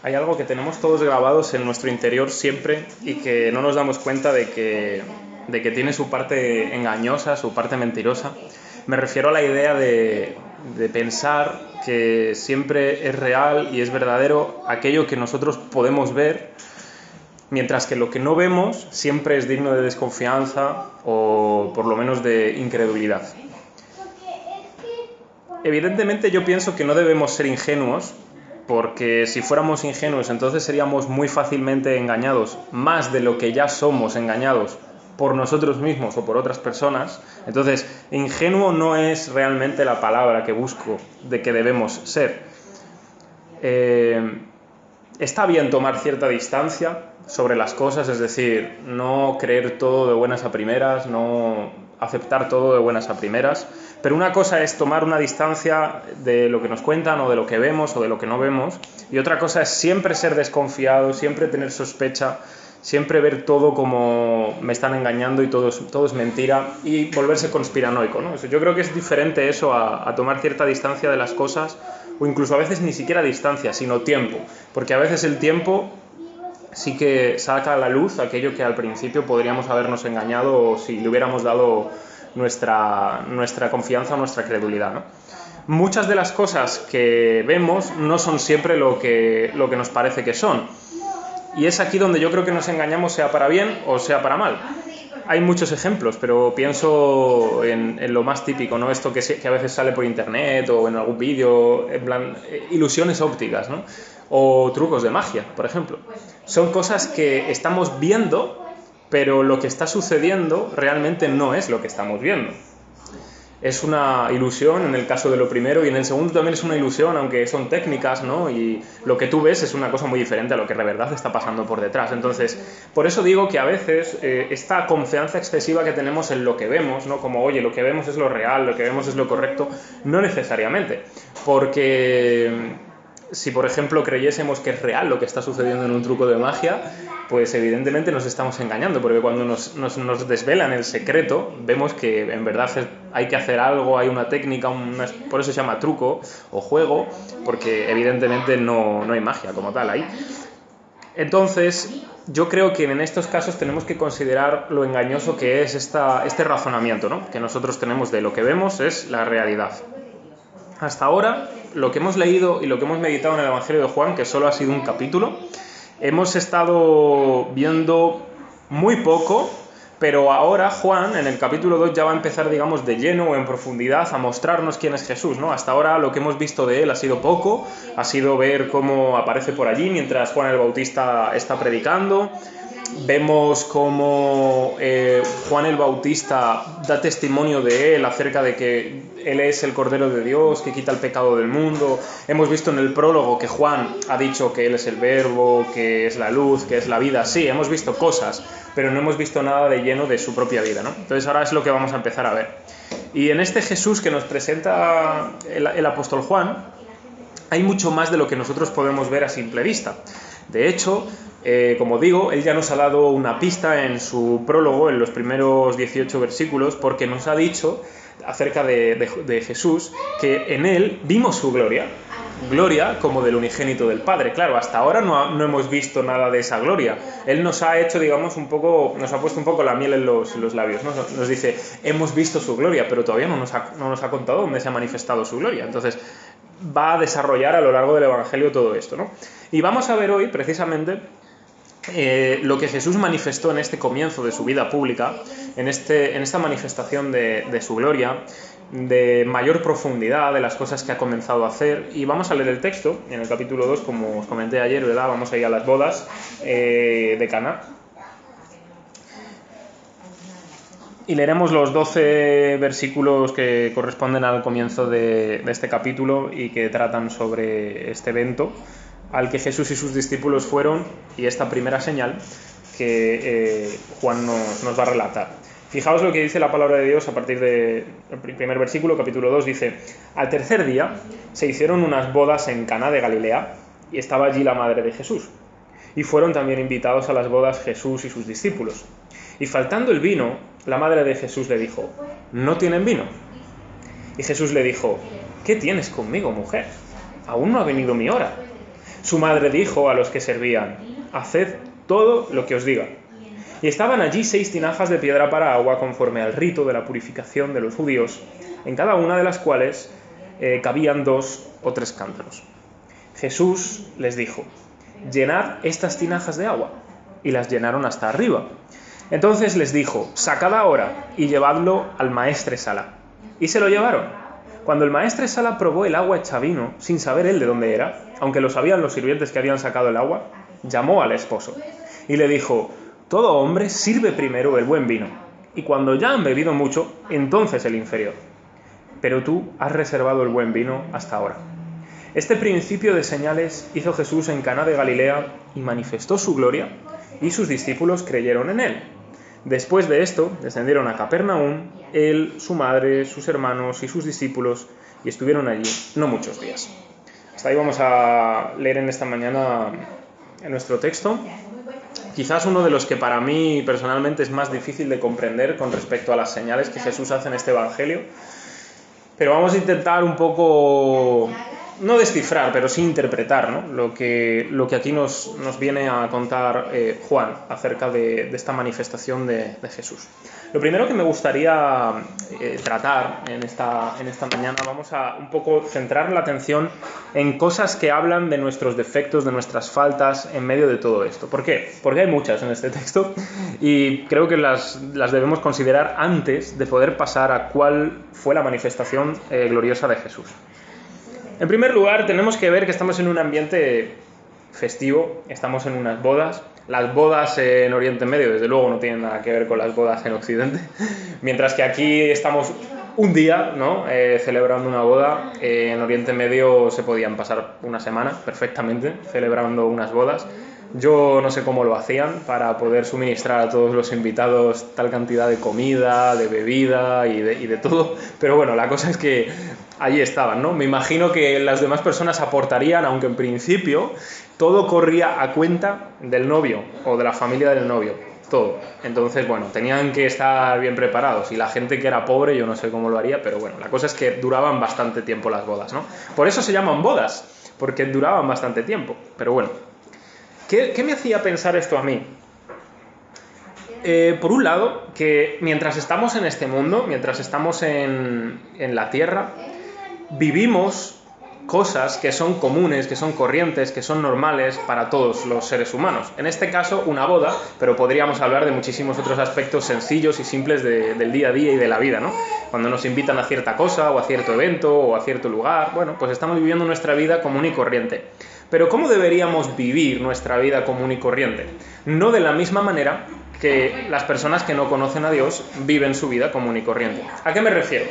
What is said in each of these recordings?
Hay algo que tenemos todos grabados en nuestro interior siempre y que no nos damos cuenta de que tiene su parte engañosa, su parte mentirosa. Me refiero a la idea de pensar que siempre es real y es verdadero aquello que nosotros podemos ver, mientras que lo que no vemos siempre es digno de desconfianza o por lo menos de incredulidad. Evidentemente yo pienso que no debemos ser ingenuos, porque si fuéramos ingenuos entonces seríamos muy fácilmente engañados, más de lo que ya somos engañados por nosotros mismos o por otras personas. Entonces, ingenuo no es realmente la palabra que busco de que debemos ser. Está bien tomar cierta distancia sobre las cosas, es decir, no creer todo de buenas a primeras, no aceptar todo de buenas a primeras, pero una cosa es tomar una distancia de lo que nos cuentan o de lo que vemos o de lo que no vemos, y otra cosa es siempre ser desconfiado, siempre tener sospecha, siempre ver todo como me están engañando y todo es mentira y volverse conspiranoico, ¿no? Yo creo que es diferente eso a tomar cierta distancia de las cosas, o incluso a veces ni siquiera distancia, sino tiempo, porque a veces el tiempo sí que saca a la luz aquello que al principio podríamos habernos engañado si le hubiéramos dado nuestra confianza o nuestra credulidad, ¿no? Muchas de las cosas que vemos no son siempre lo que nos parece que son. Y es aquí donde yo creo que nos engañamos, sea para bien o sea para mal. Hay muchos ejemplos, pero pienso en lo más típico, ¿no? Esto que a veces sale por internet o en algún vídeo, en plan, ilusiones ópticas, ¿no? O trucos de magia, por ejemplo. Son cosas que estamos viendo, pero lo que está sucediendo realmente no es lo que estamos viendo. Es una ilusión en el caso de lo primero, y en el segundo también es una ilusión, aunque son técnicas, ¿no? Y lo que tú ves es una cosa muy diferente a lo que de verdad está pasando por detrás. Entonces, por eso digo que a veces esta confianza excesiva que tenemos en lo que vemos, ¿no? Como, oye, lo que vemos es lo real, lo que vemos es lo correcto, no necesariamente. Porque si, por ejemplo, creyésemos que es real lo que está sucediendo en un truco de magia, pues evidentemente nos estamos engañando, porque cuando nos desvelan el secreto, vemos que en verdad hay que hacer algo, hay una técnica, por eso se llama truco o juego, porque evidentemente no hay magia como tal ahí. Entonces, yo creo que en estos casos tenemos que considerar lo engañoso que es este razonamiento, ¿no? Que nosotros tenemos de lo que vemos es la realidad. Hasta ahora, lo que hemos leído y lo que hemos meditado en el Evangelio de Juan, que solo ha sido un capítulo, hemos estado viendo muy poco, pero ahora Juan, en el capítulo 2, ya va a empezar, digamos, de lleno o en profundidad a mostrarnos quién es Jesús, ¿no? Hasta ahora lo que hemos visto de él ha sido poco, ha sido ver cómo aparece por allí mientras Juan el Bautista está predicando. Vemos cómo Juan el Bautista da testimonio de él acerca de que él es el Cordero de Dios que quita el pecado del mundo. Hemos visto en el prólogo que Juan ha dicho que él es el Verbo, que es la luz, que es la vida. Sí, hemos visto cosas, pero no hemos visto nada de lleno de su propia vida, ¿no? Entonces ahora es lo que vamos a empezar a ver. Y en este Jesús que nos presenta el apóstol Juan, hay mucho más de lo que nosotros podemos ver a simple vista. De hecho, como digo, él ya nos ha dado una pista en su prólogo, en los primeros 18 versículos, porque nos ha dicho acerca de Jesús que en él vimos su gloria como del unigénito del Padre. Claro, hasta ahora no hemos visto nada de esa gloria. Él nos ha hecho, digamos, nos ha puesto un poco la miel en los labios, ¿no? Nos dice, hemos visto su gloria, pero todavía no nos ha contado dónde se ha manifestado su gloria. Entonces, va a desarrollar a lo largo del Evangelio todo esto, ¿no? Y vamos a ver hoy, precisamente, lo que Jesús manifestó en este comienzo de su vida pública, en esta manifestación de su gloria, de mayor profundidad de las cosas que ha comenzado a hacer. Y vamos a leer el texto en el capítulo 2, como os comenté ayer, ¿verdad? Vamos a ir a las bodas de Caná. Y leeremos los 12 versículos que corresponden al comienzo de este capítulo y que tratan sobre este evento al que Jesús y sus discípulos fueron, y esta primera señal que Juan nos va a relatar. Fijaos lo que dice la palabra de Dios a partir del primer versículo, capítulo 2, dice: al tercer día se hicieron unas bodas en Caná de Galilea, y estaba allí la madre de Jesús. Y fueron también invitados a las bodas Jesús y sus discípulos. Y faltando el vino, la madre de Jesús le dijo: ¿no tienen vino? Y Jesús le dijo: ¿qué tienes conmigo, mujer? Aún no ha venido mi hora. Su madre dijo a los que servían: «Haced todo lo que os diga». Y estaban allí 6 tinajas de piedra para agua, conforme al rito de la purificación de los judíos, en cada una de las cuales cabían 2 o 3 cántaros. Jesús les dijo: «Llenad estas tinajas de agua». Y las llenaron hasta arriba. Entonces les dijo: «Sacad ahora y llevadlo al maestresala». Y se lo llevaron. Cuando el maestresala probó el agua hecha vino, sin saber él de dónde era, aunque lo sabían los sirvientes que habían sacado el agua, llamó al esposo y le dijo: «Todo hombre sirve primero el buen vino, y cuando ya han bebido mucho, entonces el inferior. Pero tú has reservado el buen vino hasta ahora». Este principio de señales hizo Jesús en Caná de Galilea y manifestó su gloria, y sus discípulos creyeron en él. Después de esto, descendieron a Capernaum, él, su madre, sus hermanos y sus discípulos, y estuvieron allí no muchos días. Hasta ahí vamos a leer en esta mañana en nuestro texto. Quizás uno de los que para mí personalmente es más difícil de comprender con respecto a las señales que Jesús hace en este Evangelio. Pero vamos a intentar un poco, no descifrar, pero sí interpretar, ¿no? lo que aquí nos viene a contar Juan acerca de esta manifestación de Jesús. Lo primero que me gustaría tratar en esta mañana, vamos a un poco centrar la atención en cosas que hablan de nuestros defectos, de nuestras faltas en medio de todo esto. ¿Por qué? Porque hay muchas en este texto y creo que las debemos considerar antes de poder pasar a cuál fue la manifestación gloriosa de Jesús. En primer lugar, tenemos que ver que estamos en un ambiente festivo, estamos en unas bodas. Las bodas en Oriente Medio, desde luego, no tienen nada que ver con las bodas en Occidente, mientras que aquí estamos un día, ¿no? Celebrando una boda. En Oriente Medio se podían pasar una semana perfectamente celebrando unas bodas. Yo no sé cómo lo hacían para poder suministrar a todos los invitados tal cantidad de comida, de bebida y de todo, pero bueno, la cosa es que allí estaban, ¿no? Me imagino que las demás personas aportarían, aunque en principio todo corría a cuenta del novio o de la familia del novio, todo. Entonces, bueno, tenían que estar bien preparados y la gente que era pobre, yo no sé cómo lo haría, pero bueno, la cosa es que duraban bastante tiempo las bodas, ¿no? Por eso se llaman bodas, porque duraban bastante tiempo, pero bueno. ¿Qué me hacía pensar esto a mí? Por un lado, que mientras estamos en este mundo, mientras estamos en la tierra, vivimos cosas que son comunes, que son corrientes, que son normales para todos los seres humanos. En este caso, una boda, pero podríamos hablar de muchísimos otros aspectos sencillos y simples del día a día y de la vida, ¿no? Cuando nos invitan a cierta cosa, o a cierto evento, o a cierto lugar, bueno, pues estamos viviendo nuestra vida común y corriente. Pero ¿cómo deberíamos vivir nuestra vida común y corriente? No de la misma manera que las personas que no conocen a Dios viven su vida común y corriente. ¿A qué me refiero?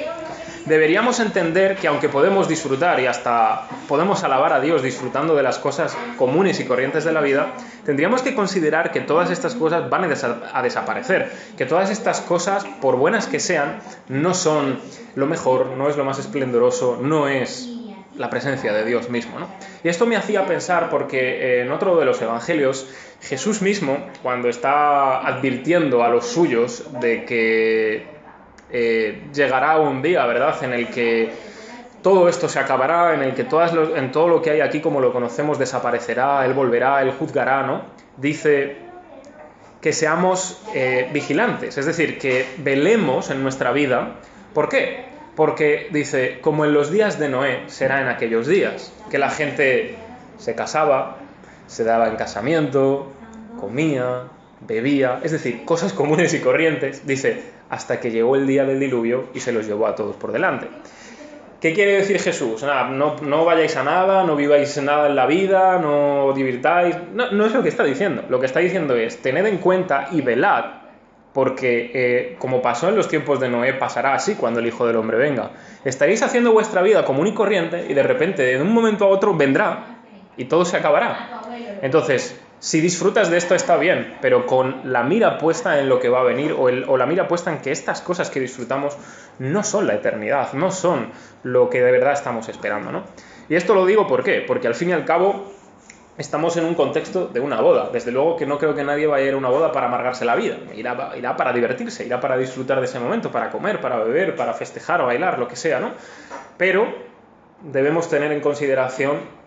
Deberíamos entender que aunque podemos disfrutar y hasta podemos alabar a Dios disfrutando de las cosas comunes y corrientes de la vida, tendríamos que considerar que todas estas cosas van a desaparecer, que todas estas cosas, por buenas que sean, no son lo mejor, no es lo más esplendoroso, no es la presencia de Dios mismo, ¿no? Y esto me hacía pensar porque en otro de los evangelios, Jesús mismo, cuando está advirtiendo a los suyos de que llegará un día, ¿verdad?, en el que todo esto se acabará, en el que en todo lo que hay aquí como lo conocemos desaparecerá, Él volverá, Él juzgará, ¿no? Dice que seamos vigilantes, es decir, que velemos en nuestra vida. ¿Por qué? Porque dice, como en los días de Noé será en aquellos días, que la gente se casaba, se daba en casamiento, comía, bebía, es decir, cosas comunes y corrientes, dice, hasta que llegó el día del diluvio y se los llevó a todos por delante. ¿Qué quiere decir Jesús? No vayáis a nada, no viváis nada en la vida, no divirtáis. No es lo que está diciendo. Lo que está diciendo es, tened en cuenta y velad, porque como pasó en los tiempos de Noé, pasará así cuando el Hijo del Hombre venga. Estaréis haciendo vuestra vida común y corriente y de repente, de un momento a otro, vendrá y todo se acabará. Entonces, si disfrutas de esto está bien, pero con la mira puesta en lo que va a venir o la mira puesta en que estas cosas que disfrutamos no son la eternidad, no son lo que de verdad estamos esperando, ¿no? Y esto lo digo ¿por qué? Porque al fin y al cabo estamos en un contexto de una boda. Desde luego que no creo que nadie vaya a ir a una boda para amargarse la vida. Irá para divertirse, irá para disfrutar de ese momento, para comer, para beber, para festejar o bailar, lo que sea, ¿no? Pero debemos tener en consideración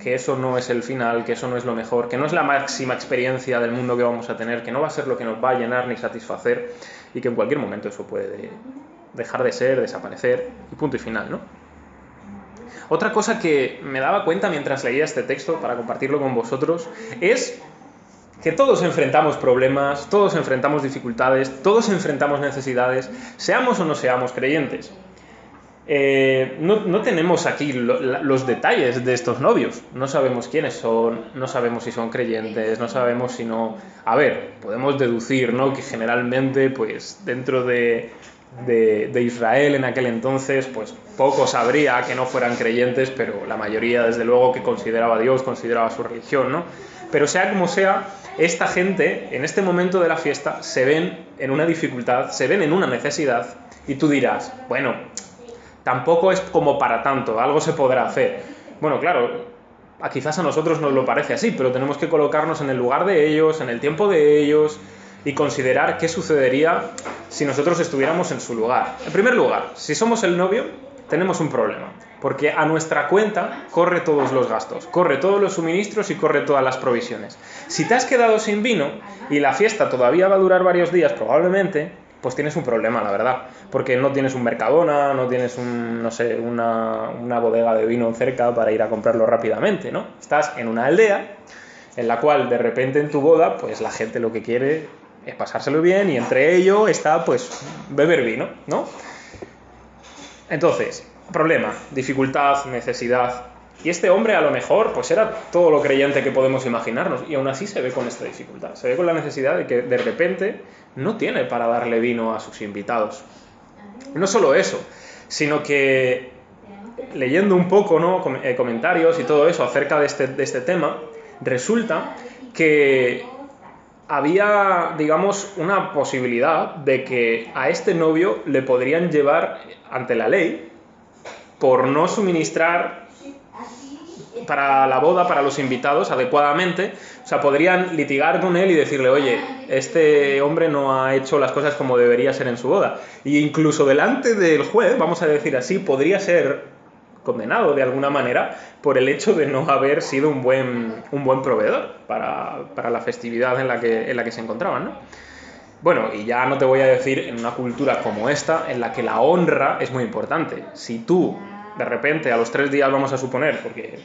que eso no es el final, que eso no es lo mejor, que no es la máxima experiencia del mundo que vamos a tener, que no va a ser lo que nos va a llenar ni satisfacer y que en cualquier momento eso puede dejar de ser, desaparecer y punto y final, ¿no? Otra cosa que me daba cuenta mientras leía este texto, para compartirlo con vosotros, es que todos enfrentamos problemas, todos enfrentamos dificultades, todos enfrentamos necesidades, seamos o no seamos creyentes. No tenemos aquí los detalles de estos novios. No sabemos quiénes son, no sabemos si son creyentes, no sabemos si no... A ver, podemos deducir, ¿no?, que generalmente, pues, dentro de Israel en aquel entonces, pues, pocos habría que no fueran creyentes, pero la mayoría, desde luego, que consideraba a Dios, consideraba su religión, ¿no? Pero sea como sea, esta gente, en este momento de la fiesta, se ven en una dificultad, se ven en una necesidad, y tú dirás, bueno, tampoco es como para tanto, algo se podrá hacer. Bueno, claro, quizás a nosotros nos lo parece así, pero tenemos que colocarnos en el lugar de ellos, en el tiempo de ellos, y considerar qué sucedería si nosotros estuviéramos en su lugar. En primer lugar, si somos el novio, tenemos un problema, porque a nuestra cuenta corre todos los gastos, corre todos los suministros y corre todas las provisiones. Si te has quedado sin vino y la fiesta todavía va a durar varios días probablemente, pues tienes un problema, la verdad, porque no tienes un Mercadona, no tienes una bodega de vino cerca para ir a comprarlo rápidamente, ¿no? Estás en una aldea en la cual de repente en tu boda, pues la gente lo que quiere es pasárselo bien y entre ello está, pues, beber vino, ¿no? Entonces, problema, dificultad, necesidad. Y este hombre a lo mejor pues era todo lo creyente que podemos imaginarnos y aún así se ve con esta dificultad, se ve con la necesidad de que de repente no tiene para darle vino a sus invitados. No solo eso, sino que leyendo un poco, ¿no?, comentarios y todo eso acerca de este tema, resulta que había, digamos, una posibilidad de que a este novio le podrían llevar ante la ley por no suministrar para la boda, para los invitados, adecuadamente. O sea, podrían litigar con él y decirle, oye, este hombre no ha hecho las cosas como debería ser en su boda. Y incluso delante del juez, vamos a decir así, podría ser condenado de alguna manera por el hecho de no haber sido un buen proveedor para la festividad en la que se encontraban, ¿no? Bueno, y ya no te voy a decir en una cultura como esta, en la que la honra es muy importante. Si tú, de repente, a los 3 días, vamos a suponer, porque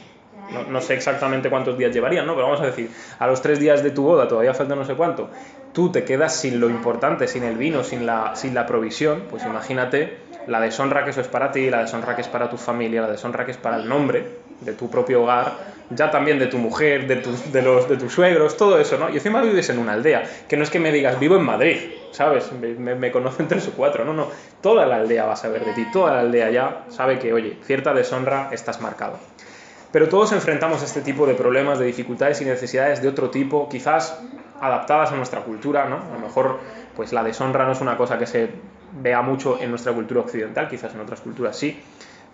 no sé exactamente cuántos días llevarían, ¿no?, pero vamos a decir, a los 3 días de tu boda, todavía falta no sé cuánto, tú te quedas sin lo importante, sin el vino, sin la provisión, pues imagínate la deshonra que eso es para ti, la deshonra que es para tu familia, la deshonra que es para el nombre de tu propio hogar, ya también de tu mujer, de tus suegros, todo eso, ¿no? Y encima vives en una aldea, que no es que me digas, vivo en Madrid, ¿sabes? Me conocen 3 o 4, no, toda la aldea va a saber de ti, toda la aldea ya sabe que, oye, cierta deshonra estás marcado. Pero todos enfrentamos este tipo de problemas, de dificultades y necesidades de otro tipo, quizás adaptadas a nuestra cultura, ¿no? A lo mejor pues la deshonra no es una cosa que se vea mucho en nuestra cultura occidental, quizás en otras culturas sí.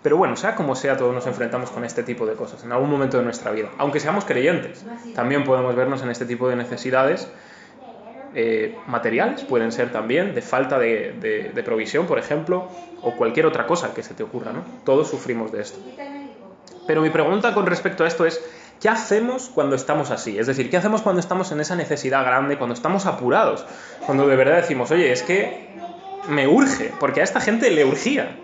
Pero bueno, sea como sea, todos nos enfrentamos con este tipo de cosas en algún momento de nuestra vida. Aunque seamos creyentes, también podemos vernos en este tipo de necesidades materiales, pueden ser también, de falta de provisión, por ejemplo, o cualquier otra cosa que se te ocurra, ¿no? Todos sufrimos de esto. Pero mi pregunta con respecto a esto es, ¿qué hacemos cuando estamos así? Es decir, ¿qué hacemos cuando estamos en esa necesidad grande, cuando estamos apurados? Cuando de verdad decimos, oye, es que me urge, porque a esta gente le urgía.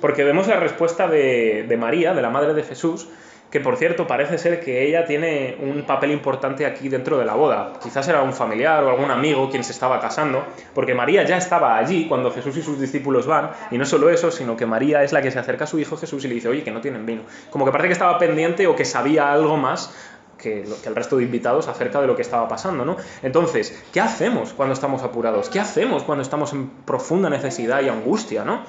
Porque vemos la respuesta de María, de la madre de Jesús, que por cierto parece ser que ella tiene un papel importante aquí dentro de la boda. Quizás era un familiar o algún amigo quien se estaba casando, porque María ya estaba allí cuando Jesús y sus discípulos van, y no solo eso, sino que María es la que se acerca a su hijo Jesús y le dice, oye, que no tienen vino. Como que parece que estaba pendiente o que sabía algo más que el resto de invitados acerca de lo que estaba pasando, ¿no? Entonces, ¿qué hacemos cuando estamos apurados? ¿Qué hacemos cuando estamos en profunda necesidad y angustia, ¿no?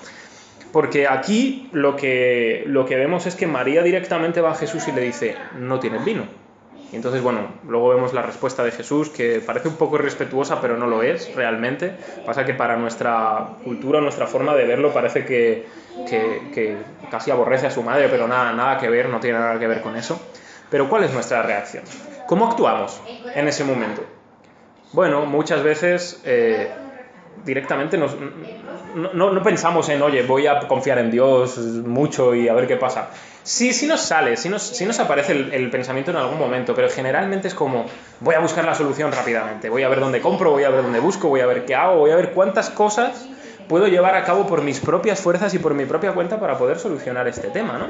Porque aquí lo que vemos es que María directamente va a Jesús y le dice, no tienes vino. Y entonces, bueno, luego vemos la respuesta de Jesús, que parece un poco irrespetuosa, pero no lo es realmente. Pasa que para nuestra cultura, nuestra forma de verlo, parece que casi aborrece a su madre, pero nada que ver, no tiene nada que ver con eso. Pero ¿cuál es nuestra reacción? ¿Cómo actuamos en ese momento? Bueno, muchas veces directamente no pensamos en, oye, voy a confiar en Dios mucho y a ver qué pasa. Sí nos sale, sí nos aparece el pensamiento en algún momento, pero generalmente es como, voy a buscar la solución rápidamente, voy a ver dónde compro, voy a ver dónde busco, voy a ver qué hago, voy a ver cuántas cosas puedo llevar a cabo por mis propias fuerzas y por mi propia cuenta para poder solucionar este tema, ¿no?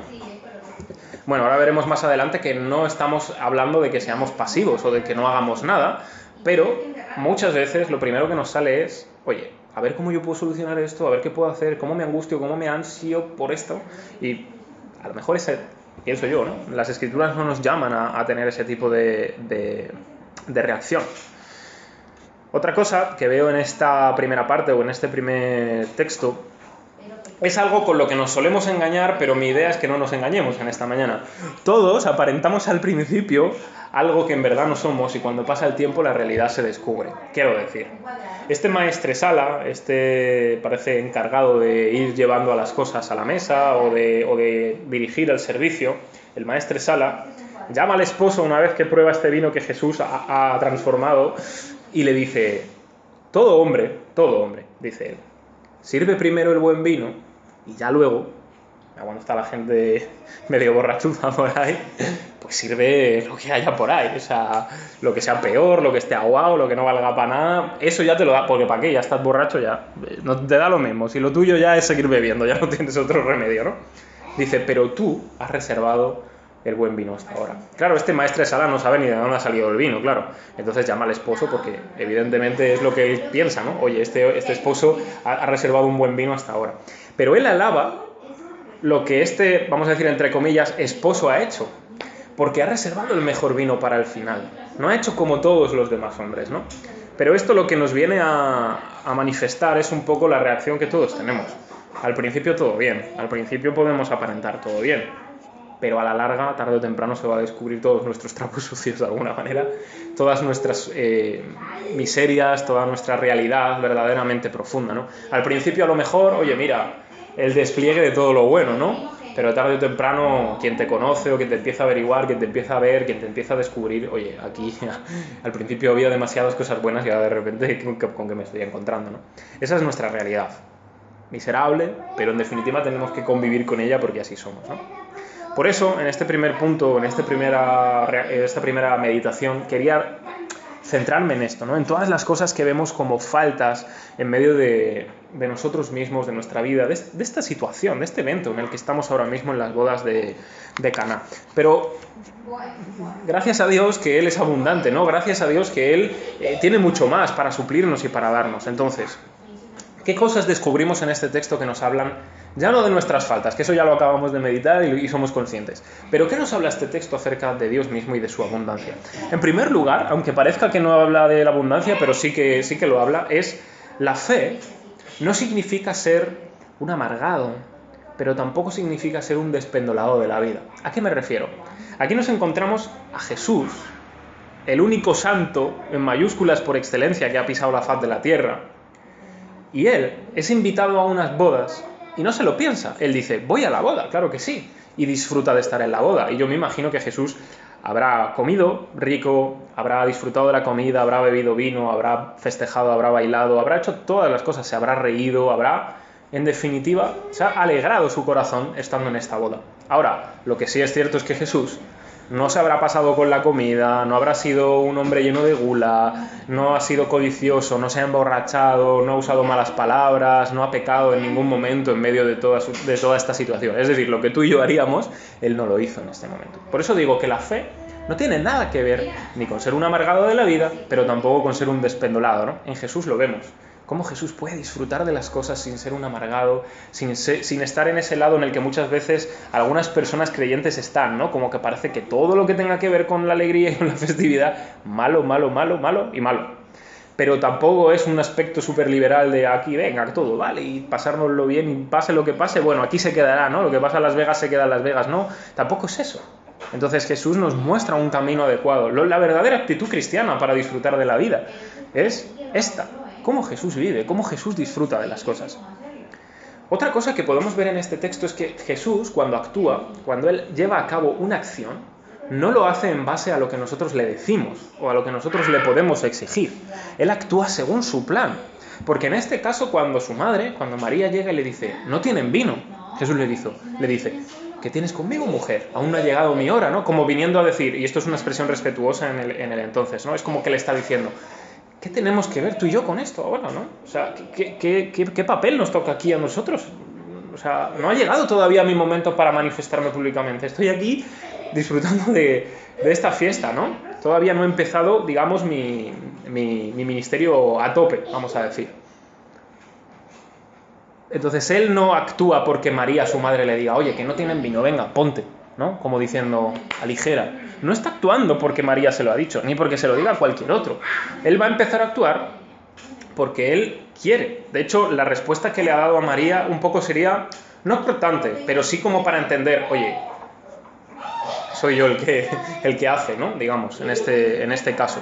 Bueno, ahora veremos más adelante que no estamos hablando de que seamos pasivos o de que no hagamos nada, pero muchas veces lo primero que nos sale es, oye, a ver cómo yo puedo solucionar esto, a ver qué puedo hacer, cómo me angustio, cómo me ansio por esto, y a lo mejor pienso yo, ¿no? Las escrituras no nos llaman a tener ese tipo de reacción. Otra cosa que veo en esta primera parte o en este primer texto es algo con lo que nos solemos engañar, pero mi idea es que no nos engañemos en esta mañana. Todos aparentamos al principio algo que en verdad no somos y cuando pasa el tiempo la realidad se descubre. Quiero decir, este maestresala, parece encargado de ir llevando a las cosas a la mesa o de dirigir el servicio, el maestresala llama al esposo una vez que prueba este vino que Jesús ha transformado y le dice, todo hombre, dice él, sirve primero el buen vino y ya luego, cuando está la gente medio borrachuza por ahí, pues sirve lo que haya por ahí, o sea, lo que sea peor, lo que esté aguado, lo que no valga para nada, eso ya te lo da, porque ¿para qué? Ya estás borracho, ya, no te da lo mismo, si lo tuyo ya es seguir bebiendo, ya no tienes otro remedio, ¿no? Dice, pero tú has reservado el buen vino hasta ahora. Claro, este maestresala no sabe ni de dónde ha salido el vino, claro. Entonces llama al esposo porque evidentemente es lo que él piensa, ¿no? Oye, este esposo ha reservado un buen vino hasta ahora. Pero él alaba lo que vamos a decir entre comillas, esposo ha hecho. Porque ha reservado el mejor vino para el final. No ha hecho como todos los demás hombres, ¿no? Pero esto lo que nos viene a manifestar es un poco la reacción que todos tenemos. Al principio todo bien, al principio podemos aparentar todo bien, pero a la larga, tarde o temprano, se va a descubrir todos nuestros trapos sucios de alguna manera, todas nuestras miserias, toda nuestra realidad verdaderamente profunda, ¿no? Al principio a lo mejor, oye, mira, el despliegue de todo lo bueno, ¿no? Pero tarde o temprano, quien te conoce o quien te empieza a averiguar, quien te empieza a ver, quien te empieza a descubrir, oye, aquí al principio había demasiadas cosas buenas y ahora de repente con qué me estoy encontrando, ¿no? Esa es nuestra realidad. Miserable, pero en definitiva tenemos que convivir con ella porque así somos, ¿no? Por eso, en este primer punto, en esta primera meditación, quería centrarme en esto, ¿no? En todas las cosas que vemos como faltas en medio de nosotros mismos, de nuestra vida, de esta situación, de este evento en el que estamos ahora mismo en las bodas de Caná. Pero gracias a Dios que Él es abundante, ¿no? Gracias a Dios que Él tiene mucho más para suplirnos y para darnos. Entonces, ¿qué cosas descubrimos en este texto que nos hablan, ya no de nuestras faltas, que eso ya lo acabamos de meditar y somos conscientes, pero qué nos habla este texto acerca de Dios mismo y de su abundancia? En primer lugar, aunque parezca que no habla de la abundancia, pero sí que lo habla, es la fe no significa ser un amargado, pero tampoco significa ser un despendolado de la vida. ¿A qué me refiero? Aquí nos encontramos a Jesús, el único santo, en mayúsculas por excelencia, que ha pisado la faz de la tierra. Y él es invitado a unas bodas y no se lo piensa. Él dice, voy a la boda, claro que sí. Y disfruta de estar en la boda. Y yo me imagino que Jesús habrá comido rico, habrá disfrutado de la comida, habrá bebido vino, habrá festejado, habrá bailado, habrá hecho todas las cosas, se habrá reído, en definitiva, se ha alegrado su corazón estando en esta boda. Ahora, lo que sí es cierto es que Jesús no se habrá pasado con la comida, no habrá sido un hombre lleno de gula, no ha sido codicioso, no se ha emborrachado, no ha usado malas palabras, no ha pecado en ningún momento en medio de toda esta situación. Es decir, lo que tú y yo haríamos, él no lo hizo en este momento. Por eso digo que la fe no tiene nada que ver ni con ser un amargado de la vida, pero tampoco con ser un despendolado, ¿no? En Jesús lo vemos. Cómo Jesús puede disfrutar de las cosas sin ser un amargado, sin estar en ese lado en el que muchas veces algunas personas creyentes están, ¿no? Como que parece que todo lo que tenga que ver con la alegría y con la festividad, malo, malo, malo, malo y malo. Pero tampoco es un aspecto súper liberal de aquí, venga, todo, vale, y pasárnoslo bien y pase lo que pase, bueno, aquí se quedará, ¿no? Lo que pasa en Las Vegas se queda en Las Vegas, no, tampoco es eso. Entonces Jesús nos muestra un camino adecuado. La verdadera actitud cristiana para disfrutar de la vida es esta. Cómo Jesús vive, cómo Jesús disfruta de las cosas. Otra cosa que podemos ver en este texto es que Jesús, cuando actúa, cuando Él lleva a cabo una acción, no lo hace en base a lo que nosotros le decimos o a lo que nosotros le podemos exigir. Él actúa según su plan. Porque en este caso, cuando su madre, cuando María llega y le dice, no tienen vino, Jesús le dice, ¿qué tienes conmigo, mujer? Aún no ha llegado mi hora, ¿no? Como viniendo a decir, y esto es una expresión respetuosa en el entonces, ¿no? Es como que le está diciendo, ¿qué tenemos que ver tú y yo con esto ahora, ¿no? O sea, ¿qué papel nos toca aquí a nosotros? O sea, no ha llegado todavía mi momento para manifestarme públicamente. Estoy aquí disfrutando de esta fiesta, ¿no? Todavía no he empezado, digamos, mi ministerio a tope, vamos a decir. Entonces él no actúa porque María, su madre, le diga, oye, que no tienen vino, venga, ponte, ¿no? Como diciendo, aligera. No está actuando porque María se lo ha dicho, ni porque se lo diga a cualquier otro. Él va a empezar a actuar porque él quiere. De hecho, la respuesta que le ha dado a María un poco sería, no cortante, pero sí como para entender, oye, soy yo el que hace, ¿no? Digamos, en este caso.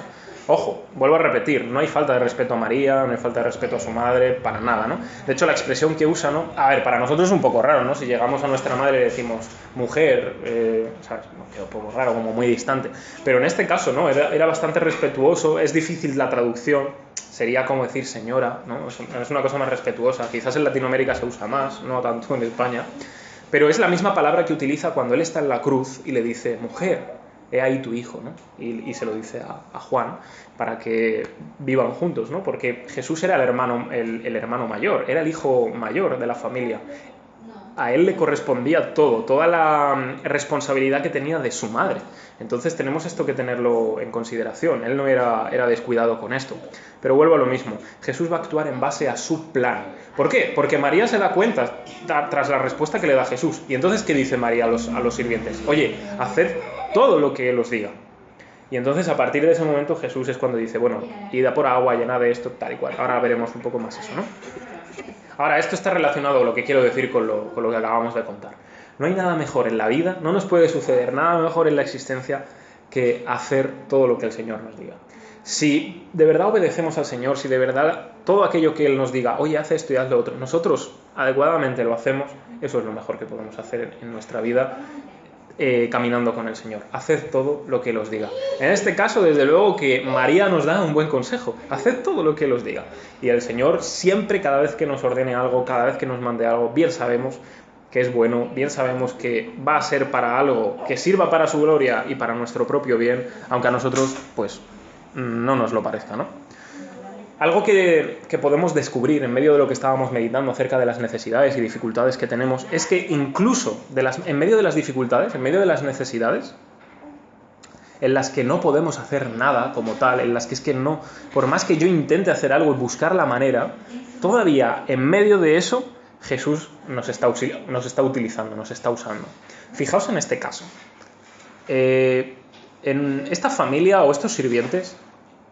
Ojo, vuelvo a repetir, no hay falta de respeto a María, no hay falta de respeto a su madre, para nada, ¿no? De hecho, la expresión que usa, ¿no? A ver, para nosotros es un poco raro, ¿no? Si llegamos a nuestra madre y decimos mujer, ¿sabes? Un poco raro, como muy distante. Pero en este caso, ¿no? Era bastante respetuoso, es difícil la traducción, sería como decir señora, ¿no? Es una cosa más respetuosa. Quizás en Latinoamérica se usa más, no tanto en España. Pero es la misma palabra que utiliza cuando él está en la cruz y le dice, mujer, he ahí tu hijo, ¿no? Y se lo dice a Juan para que vivan juntos, ¿no? Porque Jesús era el hermano mayor, era el hijo mayor de la familia. A él le correspondía todo, toda la responsabilidad que tenía de su madre. Entonces tenemos esto que tenerlo en consideración. Él no era descuidado con esto. Pero vuelvo a lo mismo. Jesús va a actuar en base a su plan. ¿Por qué? Porque María se da cuenta tras la respuesta que le da Jesús. Y entonces, ¿qué dice María a los sirvientes? Oye, haced todo lo que Él os diga. Y entonces, a partir de ese momento, Jesús es cuando dice, bueno, id a por agua, llenad de esto, tal y cual. Ahora veremos un poco más eso, ¿no? Ahora, esto está relacionado con lo que quiero decir con lo que acabamos de contar. No hay nada mejor en la vida, no nos puede suceder nada mejor en la existencia que hacer todo lo que el Señor nos diga. Si de verdad obedecemos al Señor, si de verdad todo aquello que Él nos diga, oye, haz esto y haz lo otro, nosotros adecuadamente lo hacemos, eso es lo mejor que podemos hacer en nuestra vida, caminando con el Señor. Haced todo lo que Él os diga. En este caso, desde luego que María nos da un buen consejo. Haced todo lo que Él os diga. Y el Señor siempre, cada vez que nos ordene algo, cada vez que nos mande algo, bien sabemos que es bueno, bien sabemos que va a ser para algo que sirva para su gloria y para nuestro propio bien, aunque a nosotros, pues, no nos lo parezca, ¿no? Algo que podemos descubrir en medio de lo que estábamos meditando acerca de las necesidades y dificultades que tenemos es que incluso en medio de las dificultades, en medio de las necesidades, en las que no podemos hacer nada como tal, en las que es que no, por más que yo intente hacer algo y buscar la manera, todavía en medio de eso Jesús nos está utilizando, nos está usando. Fijaos en este caso. En esta familia o estos sirvientes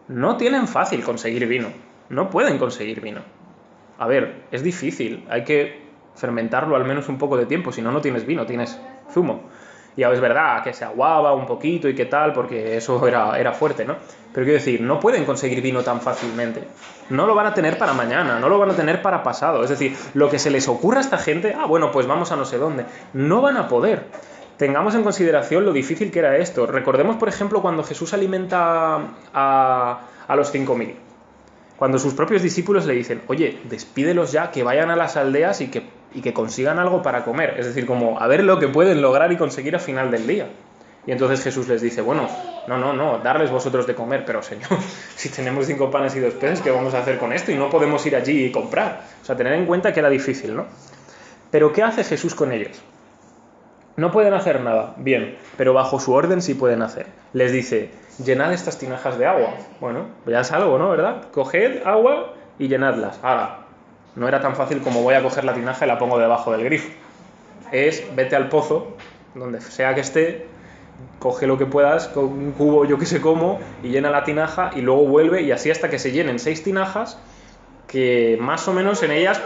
no tienen fácil conseguir vino, no pueden conseguir vino. A ver, es difícil, hay que fermentarlo al menos un poco de tiempo, si no, no tienes vino, tienes zumo. Y es verdad que se aguaba un poquito y qué tal, porque eso era fuerte, ¿no? Pero quiero decir, no pueden conseguir vino tan fácilmente. No lo van a tener para mañana, no lo van a tener para pasado. Es decir, lo que se les ocurra a esta gente, bueno, pues vamos a no sé dónde. No van a poder. Tengamos en consideración lo difícil que era esto. Recordemos, por ejemplo, cuando Jesús alimenta a los 5.000. Cuando sus propios discípulos le dicen, oye, despídelos ya, que vayan a las aldeas y que consigan algo para comer. Es decir, como a ver lo que pueden lograr y conseguir al final del día. Y entonces Jesús les dice, bueno, no, darles vosotros de comer, pero Señor, si tenemos 5 panes y 2 peces, ¿qué vamos a hacer con esto? Y no podemos ir allí y comprar. O sea, tener en cuenta que era difícil, ¿no? Pero ¿qué hace Jesús con ellos? No pueden hacer nada, bien, pero bajo su orden sí pueden hacer. Les dice, llenad estas tinajas de agua. Bueno, ya es algo, ¿no? ¿Verdad? Coged agua y llenadlas. Ahora, no era tan fácil como voy a coger la tinaja y la pongo debajo del grifo. Vete al pozo, donde sea que esté, coge lo que puedas, con un cubo yo que sé cómo, y llena la tinaja y luego vuelve, y así hasta que se llenen 6 tinajas, que más o menos en ellas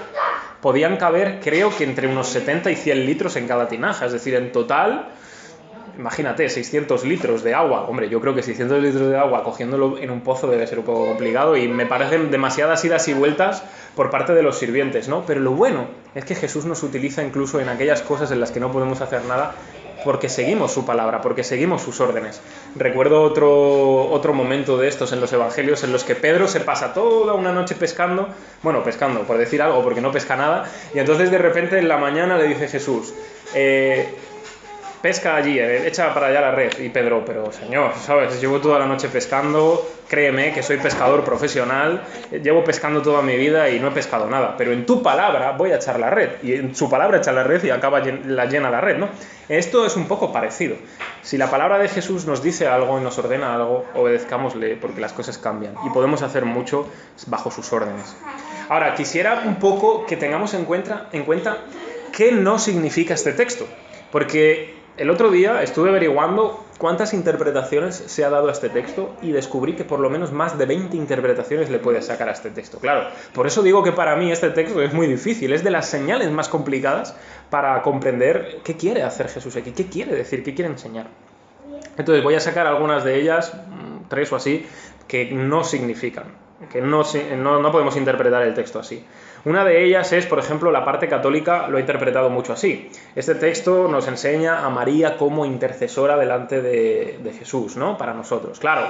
podían caber, creo que entre unos 70 y 100 litros en cada tinaja. Es decir, en total, imagínate, 600 litros de agua. Hombre, yo creo que 600 litros de agua cogiéndolo en un pozo debe ser un poco complicado y me parecen demasiadas idas y vueltas por parte de los sirvientes, ¿no? Pero lo bueno es que Jesús nos utiliza incluso en aquellas cosas en las que no podemos hacer nada porque seguimos su palabra, porque seguimos sus órdenes. Recuerdo otro momento de estos en los evangelios en los que Pedro se pasa toda una noche pescando, bueno, pescando, por decir algo, porque no pesca nada, y entonces de repente en la mañana le dice Jesús, pesca allí, echa para allá la red. Y Pedro, pero señor, ¿sabes? Llevo toda la noche pescando, créeme que soy pescador profesional, llevo pescando toda mi vida y no he pescado nada, pero en tu palabra voy a echar la red. Y en su palabra echa la red y acaba llena la red, ¿no? Esto es un poco parecido. Si la palabra de Jesús nos dice algo y nos ordena algo, obedezcámosle porque las cosas cambian y podemos hacer mucho bajo sus órdenes. Ahora, quisiera un poco que tengamos en cuenta qué no significa este texto, porque el otro día estuve averiguando cuántas interpretaciones se ha dado a este texto y descubrí que por lo menos más de 20 interpretaciones le puedes sacar a este texto. Claro, por eso digo que para mí este texto es muy difícil, es de las señales más complicadas para comprender qué quiere hacer Jesús aquí, qué quiere decir, qué quiere enseñar. Entonces voy a sacar algunas de ellas, 3 o así, que no significan, que no podemos interpretar el texto así. Una de ellas es, por ejemplo, la parte católica lo ha interpretado mucho así. Este texto nos enseña a María como intercesora delante de Jesús, ¿no? Para nosotros. Claro,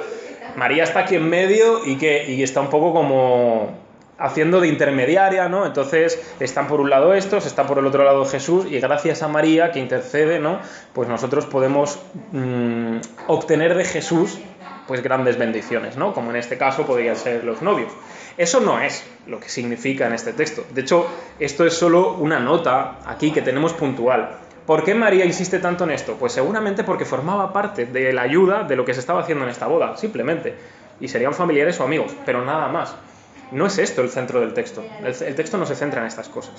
María está aquí en medio y está un poco como haciendo de intermediaria, ¿no? Entonces están por un lado estos, está por el otro lado Jesús, y gracias a María que intercede, ¿no? Pues nosotros podemos obtener de Jesús pues grandes bendiciones, ¿no? Como en este caso podrían ser los novios. Eso no es lo que significa en este texto. De hecho, esto es solo una nota aquí que tenemos puntual. ¿Por qué María insiste tanto en esto? Pues seguramente porque formaba parte de la ayuda de lo que se estaba haciendo en esta boda, simplemente. Y serían familiares o amigos, pero nada más. No es esto el centro del texto. El texto no se centra en estas cosas.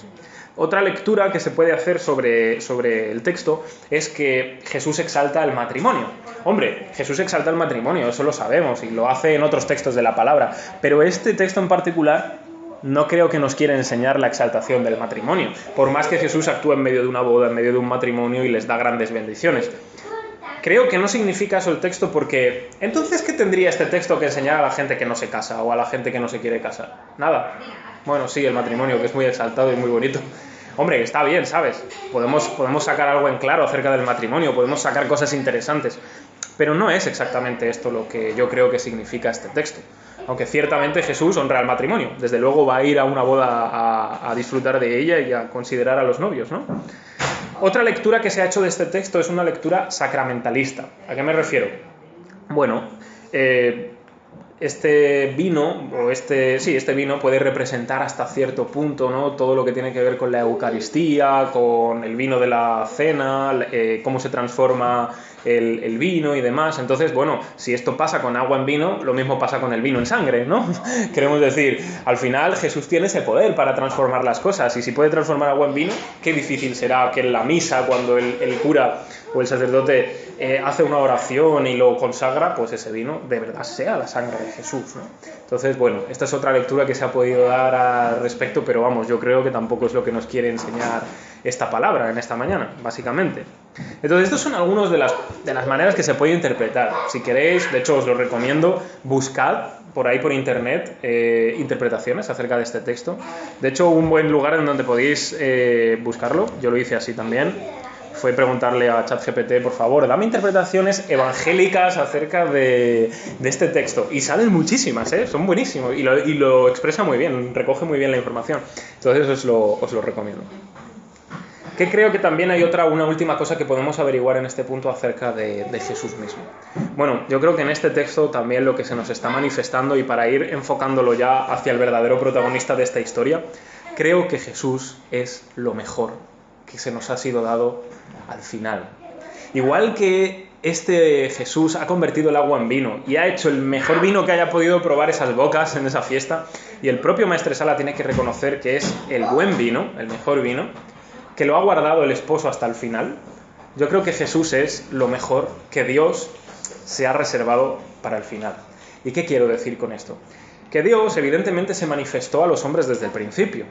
Otra lectura que se puede hacer sobre el texto es que Jesús exalta el matrimonio. Hombre, Jesús exalta el matrimonio, eso lo sabemos, y lo hace en otros textos de la palabra. Pero este texto en particular no creo que nos quiera enseñar la exaltación del matrimonio. Por más que Jesús actúe en medio de una boda, en medio de un matrimonio y les da grandes bendiciones. Creo que no significa eso el texto porque... Entonces, ¿qué tendría este texto que enseñar a la gente que no se casa o a la gente que no se quiere casar? Nada. Bueno, sí, el matrimonio, que es muy exaltado y muy bonito. Hombre, está bien, ¿sabes? Podemos sacar algo en claro acerca del matrimonio, podemos sacar cosas interesantes. Pero no es exactamente esto lo que yo creo que significa este texto. Aunque ciertamente Jesús honra el matrimonio. Desde luego va a ir a una boda a disfrutar de ella y a considerar a los novios, ¿no? Otra lectura que se ha hecho de este texto es una lectura sacramentalista. ¿A qué me refiero? Bueno, este vino puede representar hasta cierto punto, ¿no? Todo lo que tiene que ver con la Eucaristía, con el vino de la cena, cómo se transforma el vino y demás. Entonces, bueno, si esto pasa con agua en vino, lo mismo pasa con el vino en sangre, ¿no? Queremos decir, al final Jesús tiene ese poder para transformar las cosas, y si puede transformar agua en vino, qué difícil será que en la misa, cuando el cura o el sacerdote hace una oración y lo consagra, pues ese vino de verdad sea la sangre de Jesús, ¿no? Entonces, bueno, esta es otra lectura que se ha podido dar al respecto, pero vamos, yo creo que tampoco es lo que nos quiere enseñar esta palabra en esta mañana, básicamente. Entonces, estos son algunos de las maneras que se puede interpretar. Si queréis, de hecho os lo recomiendo, buscad por ahí por internet interpretaciones acerca de este texto. De hecho, un buen lugar en donde podéis buscarlo, yo lo hice así también, fue preguntarle a ChatGPT, por favor, dame interpretaciones evangélicas acerca de este texto. Y salen muchísimas, son buenísimos, y lo expresa muy bien, recoge muy bien la información. Entonces os lo recomiendo. Que creo que también hay una última cosa que podemos averiguar en este punto acerca de Jesús mismo. Bueno, yo creo que en este texto también lo que se nos está manifestando, y para ir enfocándolo ya hacia el verdadero protagonista de esta historia, creo que Jesús es lo mejor que se nos ha sido dado al final. Igual que este Jesús ha convertido el agua en vino y ha hecho el mejor vino que haya podido probar esas bocas en esa fiesta, y el propio maestresala tiene que reconocer que es el buen vino, el mejor vino, que lo ha guardado el esposo hasta el final, yo creo que Jesús es lo mejor que Dios se ha reservado para el final. ¿Y qué quiero decir con esto? Que Dios evidentemente se manifestó a los hombres desde el principio,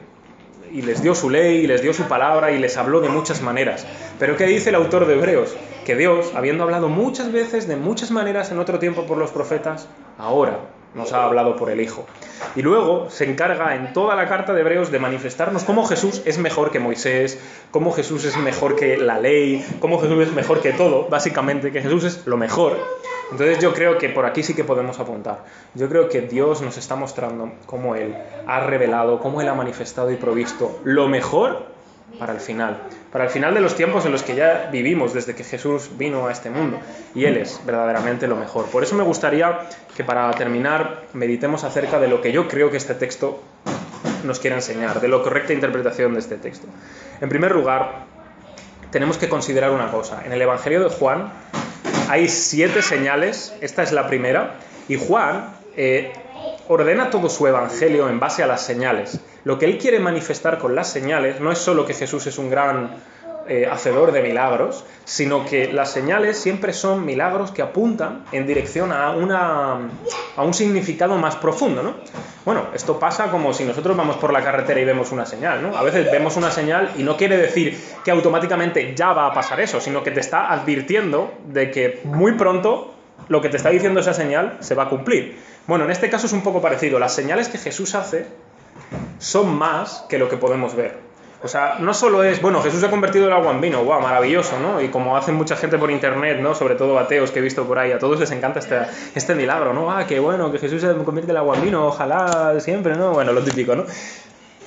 y les dio su ley, y les dio su palabra, y les habló de muchas maneras. Pero ¿qué dice el autor de Hebreos? Que Dios, habiendo hablado muchas veces, de muchas maneras en otro tiempo por los profetas, ahora, nos ha hablado por el Hijo. Y luego se encarga en toda la carta de Hebreos de manifestarnos cómo Jesús es mejor que Moisés, cómo Jesús es mejor que la ley, cómo Jesús es mejor que todo, básicamente, que Jesús es lo mejor. Entonces yo creo que por aquí sí que podemos apuntar. Yo creo que Dios nos está mostrando cómo Él ha revelado, cómo Él ha manifestado y provisto lo mejor para el final de los tiempos en los que ya vivimos desde que Jesús vino a este mundo, y Él es verdaderamente lo mejor. Por eso me gustaría que para terminar meditemos acerca de lo que yo creo que este texto nos quiere enseñar, de la correcta interpretación de este texto. En primer lugar, tenemos que considerar una cosa. En el Evangelio de Juan hay 7 señales, esta es la primera, y Juan ordena todo su evangelio en base a las señales. Lo que él quiere manifestar con las señales no es solo que Jesús es un gran hacedor de milagros, sino que las señales siempre son milagros que apuntan en dirección a un significado más profundo, ¿no? Bueno, esto pasa como si nosotros vamos por la carretera y vemos una señal, ¿no? A veces vemos una señal y no quiere decir que automáticamente ya va a pasar eso, sino que te está advirtiendo de que muy pronto lo que te está diciendo esa señal se va a cumplir. Bueno, en este caso es un poco parecido. Las señales que Jesús hace son más que lo que podemos ver. O sea, no solo es, bueno, Jesús ha convertido el agua en vino, guau, maravilloso, ¿no? Y como hacen mucha gente por internet, ¿no? Sobre todo ateos que he visto por ahí, a todos les encanta este milagro, ¿no? Ah, qué bueno, que Jesús convierte el agua en vino, ojalá siempre, ¿no? Bueno, lo típico, ¿no?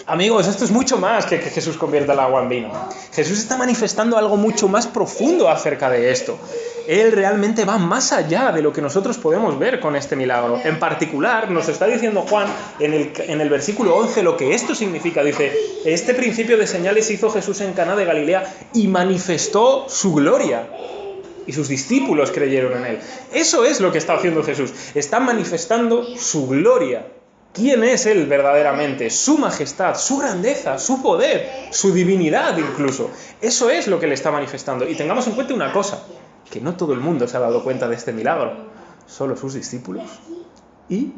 Amigos, esto es mucho más que Jesús convierta el agua en vino. Jesús está manifestando algo mucho más profundo acerca de esto. Él realmente va más allá de lo que nosotros podemos ver con este milagro. En particular, nos está diciendo Juan en el versículo 11 lo que esto significa. Dice, este principio de señales hizo Jesús en Caná de Galilea y manifestó su gloria. Y sus discípulos creyeron en él. Eso es lo que está haciendo Jesús. Está manifestando su gloria. ¿Quién es Él verdaderamente? Su majestad, su grandeza, su poder, su divinidad incluso. Eso es lo que le está manifestando. Y tengamos en cuenta una cosa, que no todo el mundo se ha dado cuenta de este milagro. Solo sus discípulos y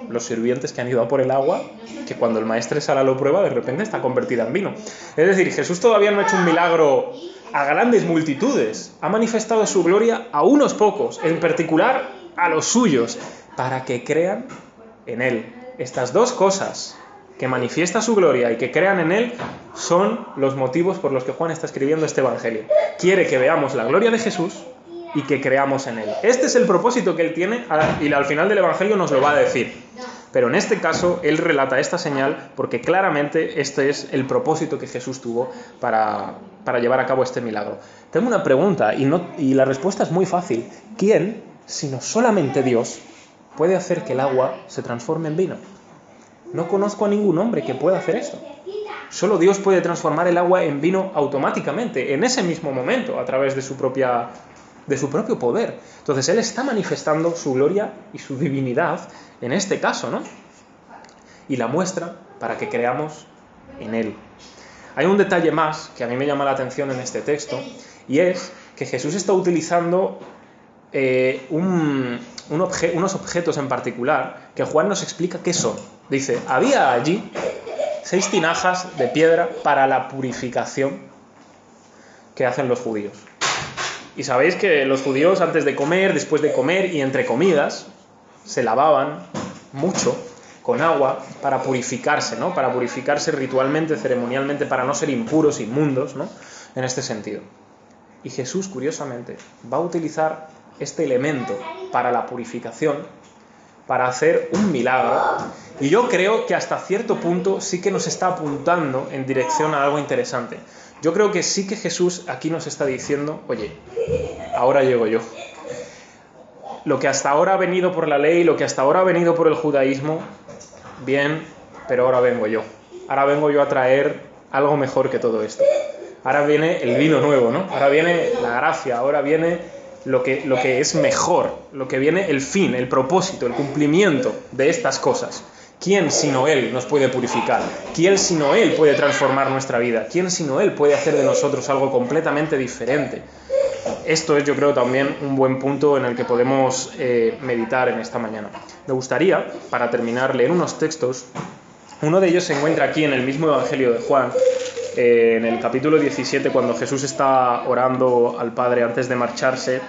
los sirvientes que han ido a por el agua, que cuando el maestresala lo prueba, de repente está convertida en vino. Es decir, Jesús todavía no ha hecho un milagro a grandes multitudes. Ha manifestado su gloria a unos pocos, en particular a los suyos, para que crean en Él. Estas dos cosas, que manifiesta su gloria y que crean en Él, son los motivos por los que Juan está escribiendo este evangelio. Quiere que veamos la gloria de Jesús y que creamos en Él. Este es el propósito que Él tiene y al final del evangelio nos lo va a decir. Pero en este caso, Él relata esta señal porque claramente este es el propósito que Jesús tuvo para llevar a cabo este milagro. Tengo una pregunta y la respuesta es muy fácil. ¿Quién, sino solamente Dios, puede hacer que el agua se transforme en vino? No conozco a ningún hombre que pueda hacer esto. Solo Dios puede transformar el agua en vino automáticamente, en ese mismo momento, a través de su propio poder. Entonces Él está manifestando su gloria y su divinidad en este caso, ¿no? Y la muestra para que creamos en Él. Hay un detalle más que a mí me llama la atención en este texto, y es que Jesús está utilizando unos objetos en particular que Juan nos explica qué son. Dice, había allí 6 tinajas de piedra para la purificación que hacen los judíos. Y sabéis que los judíos antes de comer, después de comer y entre comidas se lavaban mucho con agua para purificarse, ¿no? Para purificarse ritualmente, ceremonialmente, para no ser impuros, inmundos, ¿no? En este sentido. Y Jesús, curiosamente, va a utilizar este elemento para la purificación, para hacer un milagro, y yo creo que hasta cierto punto sí que nos está apuntando en dirección a algo interesante. Yo creo que sí que Jesús aquí nos está diciendo, oye, ahora llego yo. Lo que hasta ahora ha venido por la ley, lo que hasta ahora ha venido por el judaísmo, bien, pero ahora vengo yo. Ahora vengo yo a traer algo mejor que todo esto. Ahora viene el vino nuevo, ¿no? Ahora viene la gracia, ahora viene lo que es mejor, lo que viene el fin, el propósito, el cumplimiento de estas cosas. ¿Quién sino Él nos puede purificar? ¿Quién sino Él puede transformar nuestra vida? ¿Quién sino Él puede hacer de nosotros algo completamente diferente? Esto es, yo creo, también un buen punto en el que podemos meditar en esta mañana. Me gustaría, para terminar, leer unos textos. Uno de ellos se encuentra aquí en el mismo Evangelio de Juan, en el capítulo 17, cuando Jesús está orando al Padre antes de marcharse.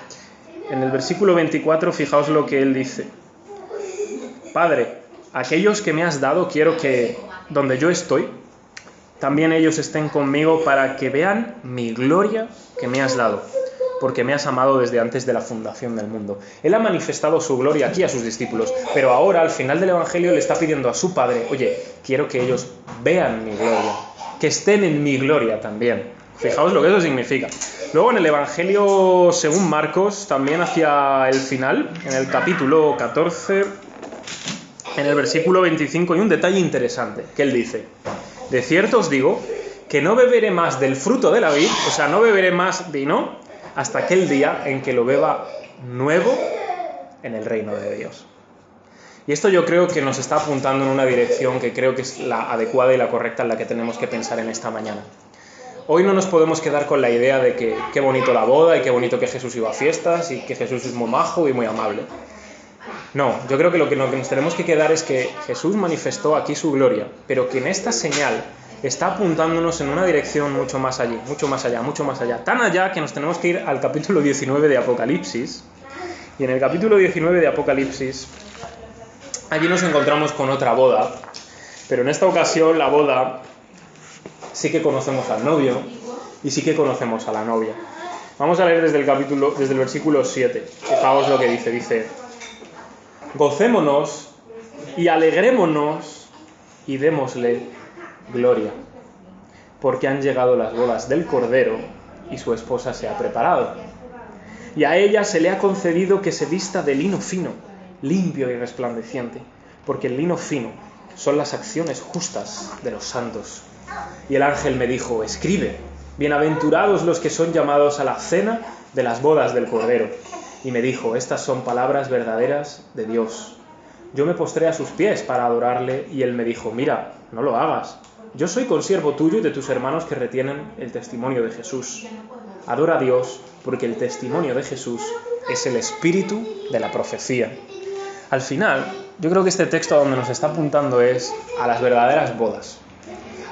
En el versículo 24, fijaos lo que Él dice. Padre, aquellos que me has dado, quiero que donde yo estoy, también ellos estén conmigo para que vean mi gloria que me has dado, porque me has amado desde antes de la fundación del mundo. Él ha manifestado su gloria aquí a sus discípulos, pero ahora, al final del Evangelio, le está pidiendo a su Padre, oye, quiero que ellos vean mi gloria, que estén en mi gloria también. Fijaos lo que eso significa. Luego en el Evangelio según Marcos, también hacia el final, en el capítulo 14, en el versículo 25, hay un detalle interesante, que él dice: de cierto os digo que no beberé más del fruto de la vid, o sea, no beberé más vino, hasta aquel día en que lo beba nuevo en el reino de Dios. Y esto yo creo que nos está apuntando en una dirección que creo que es la adecuada y la correcta en la que tenemos que pensar en esta mañana. Hoy no nos podemos quedar con la idea de que qué bonito la boda y qué bonito que Jesús iba a fiestas y que Jesús es muy majo y muy amable. No, yo creo que lo que nos tenemos que quedar es que Jesús manifestó aquí su gloria, pero que en esta señal está apuntándonos en una dirección mucho más allí, mucho más allá, mucho más allá. Tan allá que nos tenemos que ir al capítulo 19 de Apocalipsis. Y en el capítulo 19 de Apocalipsis, allí nos encontramos con otra boda, pero en esta ocasión la boda sí que conocemos al novio y sí que conocemos a la novia. Vamos a leer desde el versículo 7. Fijaos lo que dice: gocémonos y alegrémonos y démosle gloria, porque han llegado las bodas del Cordero y su esposa se ha preparado. Y a ella se le ha concedido que se vista de lino fino, limpio y resplandeciente, porque el lino fino son las acciones justas de los santos. Y el ángel me dijo: escribe, bienaventurados los que son llamados a la cena de las bodas del Cordero. Y me dijo: estas son palabras verdaderas de Dios. Yo me postré a sus pies para adorarle, y él me dijo: mira, no lo hagas. Yo soy consiervo tuyo y de tus hermanos que retienen el testimonio de Jesús. Adora a Dios, porque el testimonio de Jesús es el espíritu de la profecía. Al final, yo creo que este texto a donde nos está apuntando es a las verdaderas bodas.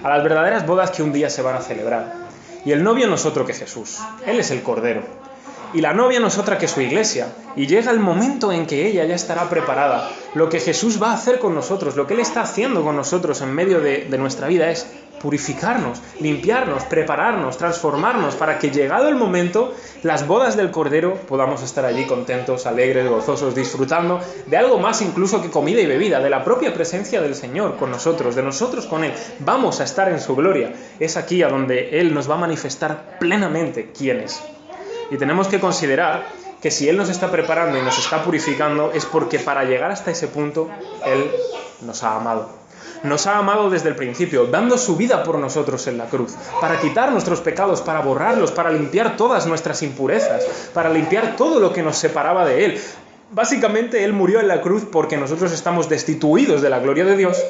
A las verdaderas bodas que un día se van a celebrar. Y el novio no es otro que Jesús. Él es el Cordero. Y la novia no es otra que su iglesia. Y llega el momento en que ella ya estará preparada. Lo que Jesús va a hacer con nosotros, lo que Él está haciendo con nosotros en medio de nuestra vida es purificarnos, limpiarnos, prepararnos, transformarnos, para que llegado el momento, las bodas del Cordero, podamos estar allí contentos, alegres, gozosos, disfrutando de algo más incluso que comida y bebida, de la propia presencia del Señor con nosotros, de nosotros con Él. Vamos a estar en su gloria. Es aquí a donde Él nos va a manifestar plenamente quién es. Y tenemos que considerar que si Él nos está preparando y nos está purificando, es porque para llegar hasta ese punto, Él nos ha amado. Nos ha amado desde el principio, dando su vida por nosotros en la cruz, para quitar nuestros pecados, para borrarlos, para limpiar todas nuestras impurezas, para limpiar todo lo que nos separaba de Él. Básicamente, Él murió en la cruz porque nosotros estamos destituidos de la gloria de Dios,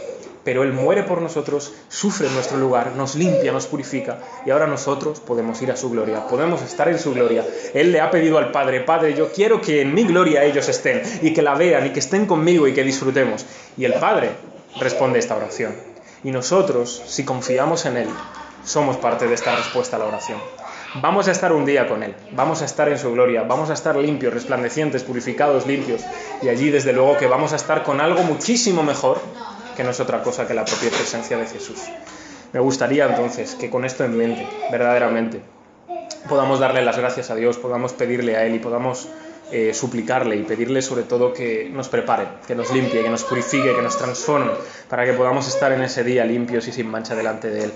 pero Él muere por nosotros, sufre en nuestro lugar, nos limpia, nos purifica, y ahora nosotros podemos ir a su gloria, podemos estar en su gloria. Él le ha pedido al Padre: Padre, yo quiero que en mi gloria ellos estén, y que la vean, y que estén conmigo, y que disfrutemos. Y el Padre responde esta oración. Y nosotros, si confiamos en Él, somos parte de esta respuesta a la oración. Vamos a estar un día con Él, vamos a estar en su gloria, vamos a estar limpios, resplandecientes, purificados, limpios, y allí desde luego que vamos a estar con algo muchísimo mejor, que no es otra cosa que la propia presencia de Jesús. Me gustaría entonces que con esto en mente, verdaderamente, podamos darle las gracias a Dios, podamos pedirle a Él y podamos suplicarle y pedirle sobre todo que nos prepare, que nos limpie, que nos purifique, que nos transforme, para que podamos estar en ese día limpios y sin mancha delante de Él.